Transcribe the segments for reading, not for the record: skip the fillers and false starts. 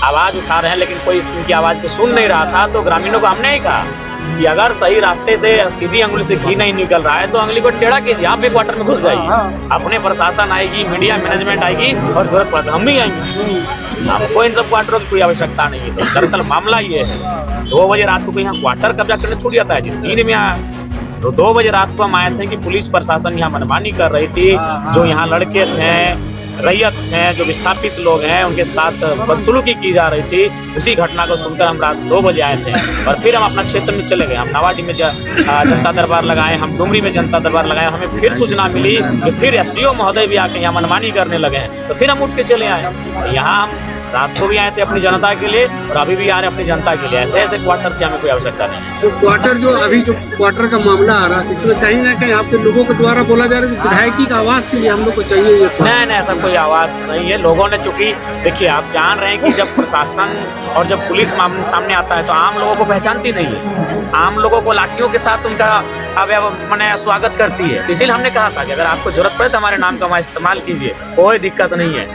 आवाज़ उठा रहे हैं, लेकिन कोई इनकी आवाज़ को सुन नहीं रहा था। तो ग्रामीणों को हमने ही कहा कि अगर सही रास्ते से सीधी अंगुली से घी नहीं निकल रहा है तो अंगुली को टेढ़ा कीजिए, आप भी क्वार्टर में घुस जाइए। अपने प्रशासन आएगी, मीडिया मैनेजमेंट आएगी और जरूरत पड़ता हम भी आएंगे। हमको इन सब क्वार्टरों की कोई आवश्यकता नहीं है। तो दरअसल मामला ये है, 2 बजे रात को कोई यहाँ क्वार्टर कब्जा करने थोड़ी आता है जी, दिन में आया। तो 2 बजे रात को हम आए थे कि पुलिस प्रशासन यहाँ मनमानी कर रही थी। जो यहाँ लड़के थे, रैयत हैं, जो विस्थापित लोग हैं, उनके साथ बदसलूकी की जा रही थी। उसी घटना को सुनकर हम रात 2 बजे आए थे और फिर हम अपना क्षेत्र में चले गए। हम नवाडी में जनता दरबार लगाए, हम डुमरी में जनता दरबार लगाए। हमें फिर सूचना मिली कि फिर एसडीओ महोदय भी आके यहाँ मनमानी करने लगे हैं। तो फिर हम उठ के चले आए। यहाँ हम रात को भी आए थे अपनी जनता के लिए और अभी भी आ रहे अपनी जनता के लिए। ऐसे ऐसे क्वार्टर की हमें कोई आवश्यकता नहीं। तो क्वार्टर जो अभी जो क्वार्टर का मामला आ रहा है, इसमें कहीं ना कहीं आपके लोगों के द्वारा बोला जा रहा है विधायकी का आवास के लिए हम लोग को चाहिए ये। नहीं, ऐसा कोई आवाज़ नहीं है। लोगों ने, चूंकि देखिए आप जान रहे हैं कि जब प्रशासन और जब पुलिस सामने आता है तो आम लोगों को पहचानती नहीं है। आम लोगों को लाठियों के साथ उनका मैंने स्वागत करती है। इसीलिए हमने कहा था कि अगर आपको जरूरत पड़े तो हमारे नाम का इस्तेमाल कीजिए, कोई दिक्कत नहीं है।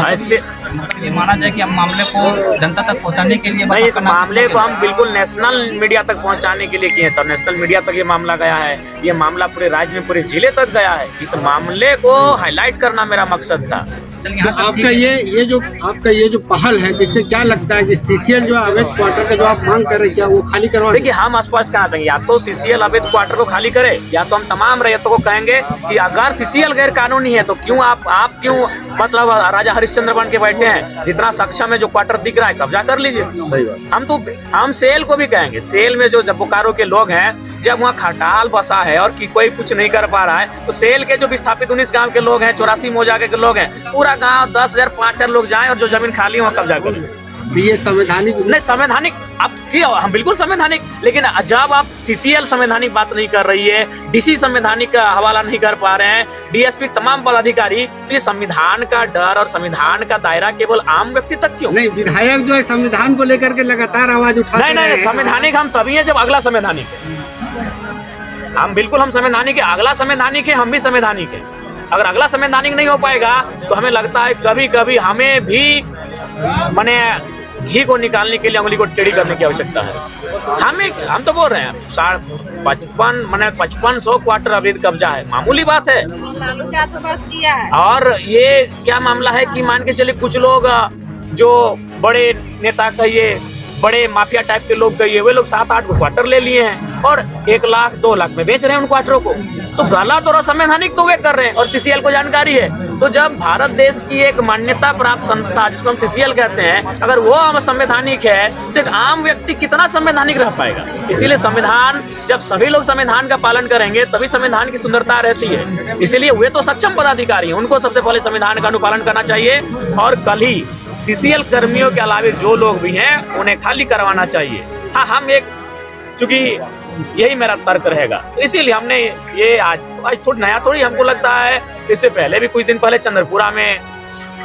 ऐसे ये माना जाए कि हम मामले को जनता तक पहुंचाने के लिए, नहीं, इस मामले को हम बिल्कुल नेशनल मीडिया तक पहुंचाने के लिए किए। तो नेशनल मीडिया तक ये मामला गया है। ये मामला पूरे राज्य में, पूरे जिले तक गया है। इस मामले को हाईलाइट करना मेरा मकसद था। तो आपका ये जो पहल है, जिससे क्या लगता है कि सीसीएल जो अवैध क्वार्टर का जो आप मांग कर रहे हैं, क्या वो खाली करवा? देखिए, हम स्पष्ट कहना चाहिए, या तो सीसीएल अवैध क्वार्टर को खाली करे, या तो हम तमाम रैयतों को कहेंगे कि अगर सीसीएल गैर कानूनी है तो क्यों आप क्यों मतलब राजा हरिश्चंद्र बन के बैठे हैं? जितना सक्षम है, जो क्वार्टर दिख रहा है, कब्जा कर लीजिए। सही बात। हम सेल को भी कहेंगे, सेल में जो बोकारो के लोग हैं, जब वहाँ खटाल बसा है और कि कोई कुछ नहीं कर पा रहा है, तो सेल के जो विस्थापित 19 गांव के लोग हैं, 84 मौजाके के लोग हैं, पूरा गांव 10,000 5,000 लोग जाएं और जो जमीन खाली है वहाँ कब्जा करें। ये संवैधानिक नहीं? संवैधानिक आप क्यों? हम बिल्कुल संवैधानिक, लेकिन जब आप सीसीएल संवैधानिक बात नहीं कर रही है, डीसी संवैधानिक का हवाला नहीं कर पा रहे हैं, डीएसपी, तमाम पदाधिकारी, तो ये संविधान का डर और संविधान का दायरा केवल आम व्यक्ति तक क्यों? नहीं, विधायक जो है संविधान को लेकर के लगातार आवाज उठाते हैं। नहीं, संवैधानिक हम तभी है जब अगला संवैधानिक है। हम बिल्कुल, हम संवैधानिक है, अगला संवैधानिक है, हम भी संवैधानिक है। अगर अगला संवैधानिक नहीं हो पाएगा तो हमें लगता है कभी कभी हमें भी माने घी को निकालने के लिए उंगली को टेढ़ी करने की आवश्यकता है। हम तो बोल रहे हैं 5500 क्वार्टर अवैध कब्जा है, मामूली बात है। और ये क्या मामला है कि मान के चलिए कुछ लोग जो बड़े नेता कहिए, बड़े माफिया टाइप के लोग कहिए, वे लोग 7-8 क्वार्टर ले लिए हैं और 1 लाख 2 लाख में बेच रहे हैं उन क्वार्टरों को। तो गलत और असंवैधानिक तो वे कर रहे हैं और सीसीएल को जानकारी है। तो जब भारत देश की एक मान्यता प्राप्त संस्था, जिसको हम सीसीएल कहते हैं, अगर वो संवैधानिक है तो एक आम व्यक्ति कितना संवैधानिक रह पाएगा? इसीलिए संविधान, जब सभी लोग संविधान का पालन करेंगे तभी संविधान की सुंदरता रहती है। इसीलिए वे तो सक्षम पदाधिकारी हैं, उनको सबसे पहले संविधान का अनुपालन करना चाहिए। और कल ही सीसीएल कर्मियों के अलावे जो लोग भी हैं उन्हें खाली करवाना चाहिए। हाँ, हम एक, चूंकि यही मेरा तर्क रहेगा, तो इसीलिए हमने ये आज थोड़ी नया थोड़ी हमको लगता है। इससे पहले भी कुछ दिन पहले चंद्रपुरा में,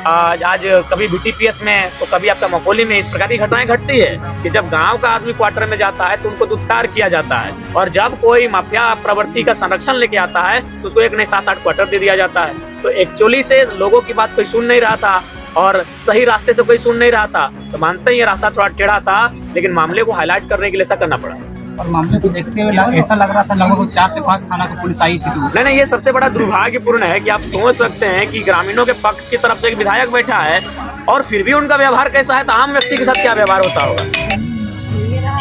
आज कभी बीटीपीएस में, तो कभी आपका मकोली में इस प्रकार की घटनाएं घटती है कि जब गांव का आदमी क्वार्टर में जाता है तो उनको दुत्कार किया जाता है, और जब कोई माफिया प्रवृत्ति का संरक्षण लेके आता है तो उसको 1 नहीं 7-8 क्वार्टर दे दिया जाता है। तो एक्चुअली से लोगों की बात कोई सुन नहीं रहा था और सही रास्ते से कोई सुन नहीं रहा था। तो मानते हैं ये रास्ता थोड़ा टेढ़ा था, लेकिन मामले को हाईलाइट करने के लिए ऐसा करना पड़ा। और मामले को देखते हुए ऐसा लग रहा था लगभग 4 से 5 थाना की पुलिस आई थी। नहीं, ये सबसे बड़ा दुर्भाग्यपूर्ण है कि आप सोच सकते हैं कि ग्रामीणों के पक्ष की तरफ से एक विधायक बैठा है और फिर भी उनका व्यवहार कैसा है, तो आम व्यक्ति के साथ क्या व्यवहार होता होगा।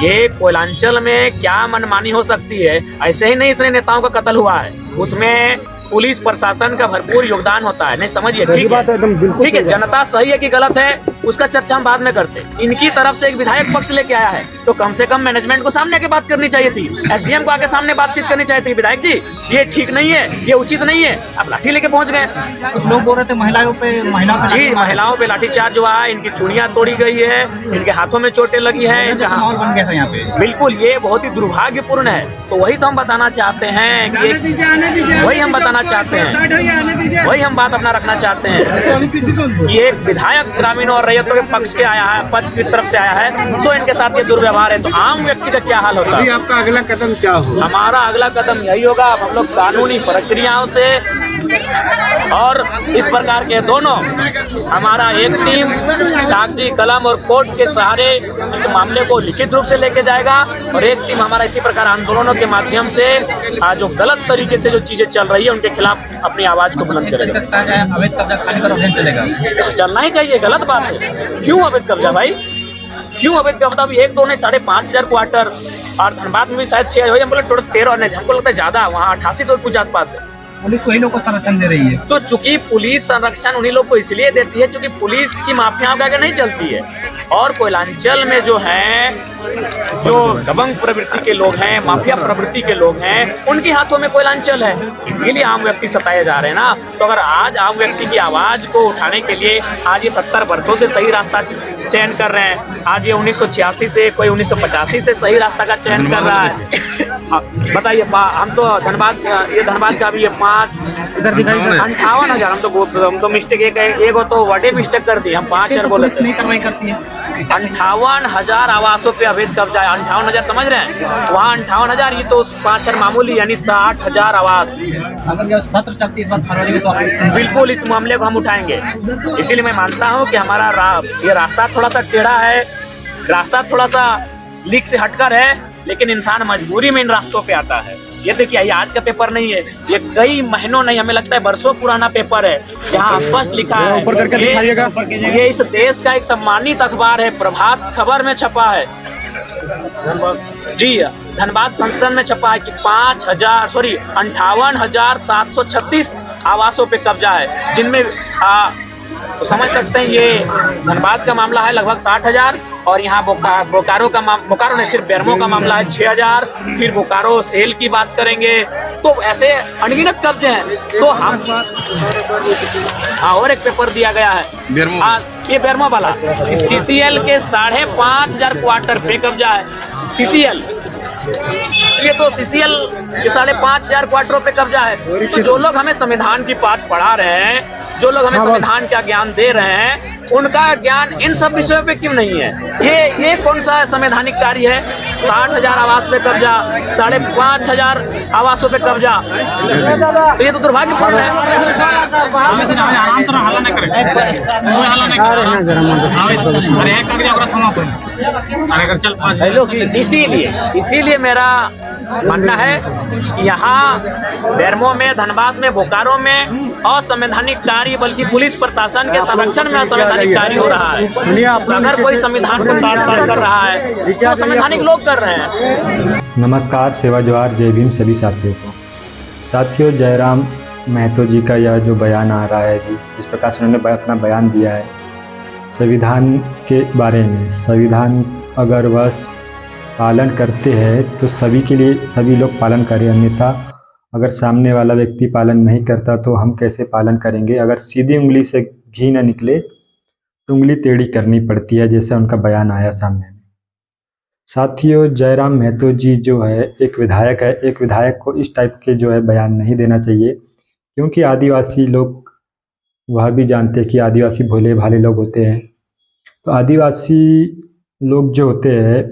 ये कोयलांचल में क्या मनमानी हो सकती है? ऐसे ही नहीं इतने नेताओं का कत्ल हुआ है, उसमें पुलिस प्रशासन का भरपूर योगदान होता है। नहीं, समझिए, ठीक है, जनता सही है कि गलत है उसका चर्चा हम बाद में करते। इनकी तरफ से एक विधायक पक्ष लेके आया है तो कम से कम मैनेजमेंट को सामने आके बात करनी चाहिए थी, एसडीएम को आके सामने बातचीत करनी चाहिए थी। विधायक जी, ये ठीक नहीं है, ये उचित नहीं है, आप लाठी लेके पहुंच गए। कुछ लोग बोल रहे थे महिलाओं पे लाठीचार्ज हुआ है, इनकी चूड़ियां तोड़ी गई है, इनके हाथों में चोटें लगी है, माहौल बन गया था यहाँ पे। बिल्कुल, ये बहुत ही दुर्भाग्यपूर्ण है। तो वही तो हम बताना चाहते हैं कि वही हम बात अपना रखना चाहते हैं कि एक विधायक ग्रामीण और रैयतों के पक्ष के आया है, पक्ष की तरफ से आया है, सो इनके साथ ये दुर्व्यवहार है, तो आम व्यक्ति का क्या हाल होता है? आपका अगला कदम क्या होगा? हमारा अगला कदम यही होगा, हम लोग कानूनी प्रक्रियाओं से और इस प्रकार के दोनों हमारा एक टीम कागजी कलम और कोर्ट के सहारे इस मामले को लिखित रूप से लेके जाएगा और एक टीम हमारा इसी प्रकार आंदोलनों के माध्यम से जो गलत तरीके से जो चीजें चल रही है उनके खिलाफ अपनी आवाज को बुलंद करेगा। अवैध कब्जा खाली पर अभियान चलेगा, चलना ही चाहिए, गलत बात है। क्यों अवैध कब्जा भाई, क्यों अवैध कब्जा? अभी 1-2 नहीं 5,500 क्वार्टर और धनबाद में भी शायद 6 हो, हम बोले थोड़ा 13 नहीं, हमको लगता है ज्यादा, वहाँ 8800 कुछ आसपास है। पुलिस वही लोग को संरक्षण दे रही है। तो चूंकि पुलिस संरक्षण उन्हीं लोग को इसलिए देती है क्योंकि पुलिस की माफियाओं के आगे नहीं चलती है। और कोयलांचल में जो है जो दबंग प्रवृत्ति के लोग हैं, माफिया प्रवृत्ति के लोग हैं, उनके हाथों में कोयलांचल है, इसीलिए आम व्यक्ति सताए जा रहे हैं ना। तो अगर आज आम व्यक्ति की आवाज को उठाने के लिए आज ये 70 वर्षों से सही रास्ता चयन कर रहे हैं, आज ये 1986 से कोई 1985 से सही रास्ता का चयन कर रहा है। बताइए, हम तो धनबाद का भी ये 5 इधर दिखाई 58,000, हम तो मिस्टेक एक तो वर्डे मिस्टेक कर दी, हम 5 बोले थे। 58,000 आवासों पे अवैध कब्जा है। 58,000 समझ रहे हैं, वहाँ 58,000, ये तो 5 मामूली, यानी 60,000 आवास। अगर जब सत्र चलती है इस बार फरवरी में तो बिल्कुल इस मामले को हम उठाएंगे। इसीलिए मैं मानता हूँ कि हमारा ये रास्ता थोड़ा सा टेढ़ा है, रास्ता थोड़ा सा लीक से हटकर है, लेकिन इंसान मजबूरी में इन रास्तों पे आता है। ये देखिए, ये आज का पेपर नहीं है, ये कई महीनों नहीं, हमें लगता है वर्षों पुराना पेपर है, जहाँ स्पष्ट लिखा है, ये इस देश का एक सम्मानित अखबार है, प्रभात खबर में छपा है जी, धनबाद संस्करण में छपा है कि 58,736 आवासों पे कब्जा है, जिनमें तो समझ सकते हैं ये धनबाद का मामला है लगभग 60,000 और यहाँ बोकारो नहीं, सिर्फ बेरमो का मामला है 6,000। फिर बोकारो सेल की बात करेंगे तो ऐसे अनगिनत कब्जे हैं। तो हम और एक पेपर दिया गया है, ये बेरमो वाला, CCL के 5,500 क्वार्टर पे कब्जा है। CCL, ये तो CCL के 5,500 क्वार्टरों पे कब्जा है। तो जो लोग हमें संविधान की बात पढ़ा रहे हैं, जो लोग हमें संविधान का ज्ञान दे रहे हैं, उनका ज्ञान इन सब विषयों पे क्यों नहीं है? ये कौन सा संवैधानिक कार्य है? 60,000 आवास पे कब्जा, 5,500 आवासों पे कब्जा, तो ये तो दुर्भाग्यपूर्ण है। इसीलिए मेरा मानना है कि यहाँ बेरमो में, धनबाद में, बोकारो में असंवैधानिक कार्य, बल्कि पुलिस प्रशासन के संरक्षण में असंवैधानिक कार्य हो रहा है। अगर कोई संविधान को काट कर रहा है तो संवैधानिक लोग कर रहे हैं। नमस्कार, सेवा जोहार, जय भीम सभी साथियों को। साथियों, जयराम महतो जी का यह जो बयान आ रहा है, जिस प्रकार से उन्होंने अपना बयान दिया है संविधान के बारे में, संविधान अगर वह पालन करते हैं तो सभी के लिए सभी लोग पालन करें, अन्यथा अगर सामने वाला व्यक्ति पालन नहीं करता तो हम कैसे पालन करेंगे? अगर सीधी उंगली से घी न निकले तो उंगली टेढ़ी करनी पड़ती है, जैसे उनका बयान आया सामने में। साथियों, जयराम महतो जी जो है एक विधायक है, एक विधायक को इस टाइप के जो है बयान नहीं देना चाहिए, क्योंकि आदिवासी लोग वह भी जानते हैं कि आदिवासी भोले भाले लोग होते हैं। तो आदिवासी लोग जो होते हैं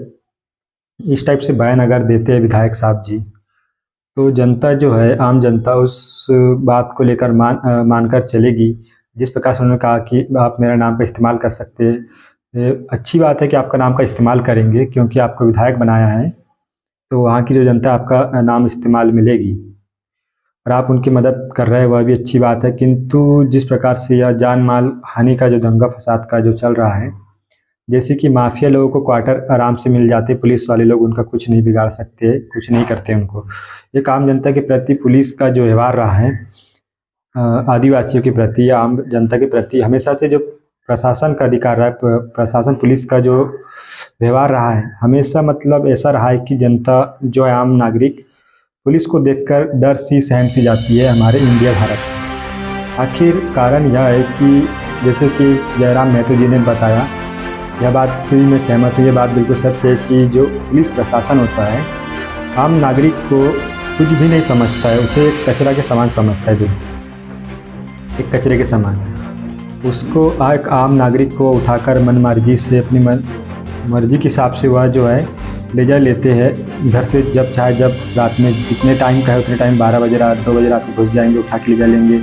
इस टाइप से बयान अगर देते हैं विधायक साहब जी, तो जनता जो है, आम जनता उस बात को लेकर मानकर चलेगी। जिस प्रकार से उन्होंने कहा कि आप मेरा नाम का इस्तेमाल कर सकते हैं, अच्छी बात है कि आपका नाम का इस्तेमाल करेंगे, क्योंकि आपको विधायक बनाया है तो वहाँ की जो जनता आपका नाम इस्तेमाल मिलेगी और आप उनकी मदद कर रहे हैं, वह भी अच्छी बात है। किंतु जिस प्रकार से यह जान माल हानि का जो दंगा फसाद का जो चल रहा है, जैसे कि माफिया लोगों को क्वार्टर आराम से मिल जाते, पुलिस वाले लोग उनका कुछ नहीं बिगाड़ सकते, कुछ नहीं करते उनको। एक आम जनता के प्रति पुलिस का जो व्यवहार रहा है, आदिवासियों के प्रति या आम जनता के प्रति, हमेशा से जो प्रशासन का अधिकार रहा है, प्रशासन पुलिस का जो व्यवहार रहा है, हमेशा मतलब ऐसा रहा है कि जनता जो आम नागरिक पुलिस को देखकर डर सी सहम सी जाती है हमारे इंडिया भारत। आखिर कारण यह है कि जैसे कि जयराम महतो जी ने बताया, यह बात से मैं सहमत हूँ, ये बात बिल्कुल सत्य है कि जो पुलिस प्रशासन होता है आम नागरिक को कुछ भी नहीं समझता है, उसे एक कचरा के समान समझता है, बिल्कुल एक कचरे के समान। उसको एक आम नागरिक को उठाकर मन मर्जी से, अपनी मर्जी के हिसाब से वह जो है ले जा लेते हैं घर से, जब चाहे जब रात में जितने टाइम का है उतने टाइम 12 बजे रात 2 बजे रात को घुस जाएंगे, उठा के ले जा लेंगे।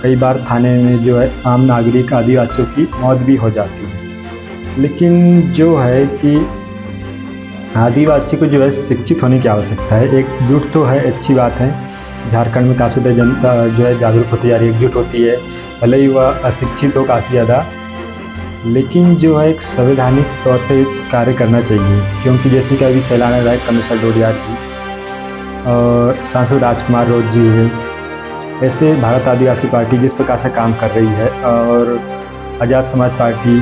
कई बार थाने में जो है आम नागरिक आदिवासियों की मौत भी हो जाती है। लेकिन जो है कि आदिवासी को जो है शिक्षित होने की आवश्यकता है। एकजुट तो है, अच्छी बात है, झारखंड में काफ़ी ज़्यादा जनता जो है जागरूक होती जा रही है, एकजुट होती है, भले ही वह अशिक्षित हो काफ़ी ज़्यादा, लेकिन जो है एक संवैधानिक तौर पे कार्य करना चाहिए। क्योंकि जैसे कि अभी सैलाना विधायक कमिश्नर डोडियार जी और सांसद राजकुमार रोज जी हुए, ऐसे भारत आदिवासी पार्टी जिस प्रकार से काम कर रही है और आज़ाद समाज पार्टी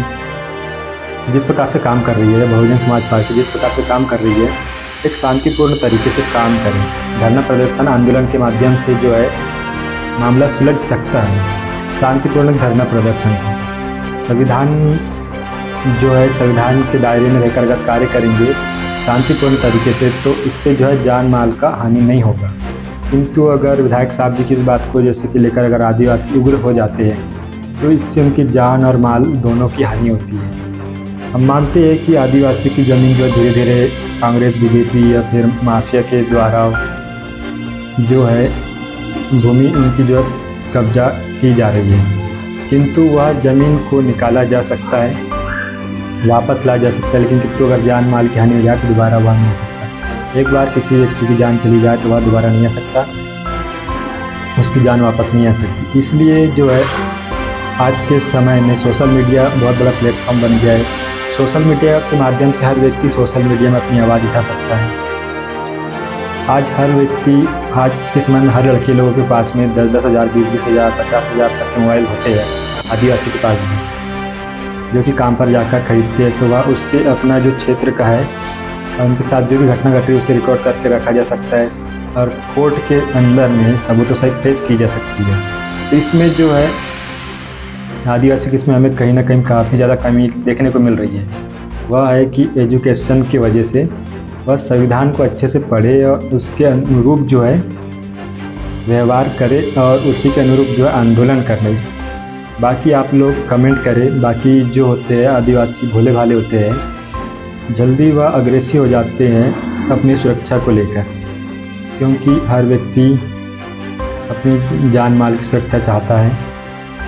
जिस प्रकार से काम कर रही है, बहुजन समाज पार्टी जिस प्रकार से काम कर रही है, एक शांतिपूर्ण तरीके से काम करें। धरना प्रदर्शन आंदोलन के माध्यम से जो है मामला सुलझ सकता है, शांतिपूर्ण धरना प्रदर्शन से। संविधान जो है संविधान के दायरे में रहकर अगर कार्य करेंगे शांतिपूर्ण तरीके से, तो इससे जो है जान माल का हानि नहीं होगा। किंतु अगर विधायक साहब जी की इस बात को जैसे कि लेकर अगर आदिवासी उग्र हो जाते हैं, तो इससे उनकी जान और माल दोनों की हानि होती है। हम मानते हैं कि आदिवासी की ज़मीन जो धीरे धीरे कांग्रेस, बीजेपी या फिर माफिया के द्वारा जो है भूमि उनकी जो है कब्जा की जा रही है, किंतु वह ज़मीन को निकाला जा सकता है, वापस लाया जा सकता है। लेकिन किंतु अगर जान माल की हानि हो जाए तो दोबारा वह नहीं आ सकता। एक बार किसी व्यक्ति की जान चली जाए तो वह दोबारा नहीं आ सकता, उसकी जान वापस नहीं आ सकती। इसलिए जो है आज के समय में सोशल मीडिया बहुत बड़ा प्लेटफॉर्म बन गया है। सोशल मीडिया के माध्यम से हर व्यक्ति सोशल मीडिया में अपनी आवाज़ उठा सकता है। आज हर व्यक्ति, आज के समय में हर लड़के लोगों के पास में 10-10 हज़ार, 20-20 हज़ार, 50 हज़ार तक के मोबाइल होते हैं आदिवासी के पास भी, जो कि काम पर जाकर खरीदते हैं। तो वह उससे अपना जो क्षेत्र का है, उनके साथ जो भी घटना घट रही है उसे रिकॉर्ड करके रखा जा सकता है और कोर्ट के अंदर में सबूतों सहित पेश की जा सकती है। तो इसमें जो है आदिवासी किस्में हमें कहीं ना कहीं काफ़ी ज़्यादा कमी देखने को मिल रही है। वह है कि एजुकेशन की वजह से वह संविधान को अच्छे से पढ़े और उसके अनुरूप जो है व्यवहार करे और उसी के अनुरूप जो है आंदोलन करने। बाकी आप लोग कमेंट करें। बाकी जो होते हैं आदिवासी भोले भाले होते हैं, जल्दी वह अग्रेसिव हो जाते हैं अपनी सुरक्षा को लेकर, क्योंकि हर व्यक्ति अपनी जान माल की सुरक्षा चाहता है।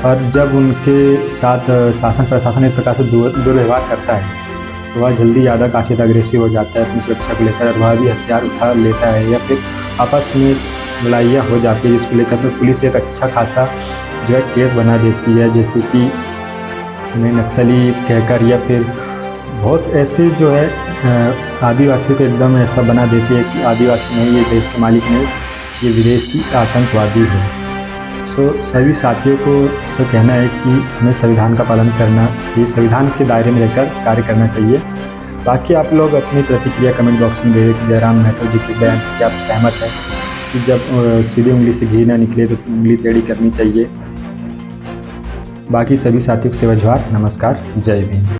और जब उनके साथ शासन प्रशासन इस प्रकार से दुर्व्यवहार करता है तो वह जल्दी ज़्यादा काफ़ी अग्रेसिव हो जाता है अपनी सुरक्षा को लेकर, और वह भी हथियार उठा लेता है या फिर आपस में लड़ाइयाँ हो जाती है, जिसको लेकर तो पुलिस एक अच्छा खासा जो है केस बना देती है, जैसे कि उन्हें नक्सली कहकर या फिर बहुत ऐसे जो है आदिवासियों को एकदम ऐसा बना देती है कि आदिवासी नहीं, ये देश के मालिक नहीं, ये विदेशी आतंकवादी है। सभी साथियों को कहना है कि हमें संविधान का पालन करना चाहिए, संविधान के दायरे में रहकर कार्य करना चाहिए। बाकी आप लोग अपनी प्रतिक्रिया कमेंट बॉक्स में दें कि जयराम महतो जी के बयान से क्या आप सहमत हैं कि जब सीधी उंगली से घी ना निकले तो उंगली टेढ़ी करनी चाहिए। बाकी सभी साथियों को सेवा जोहार, नमस्कार, जय भीम।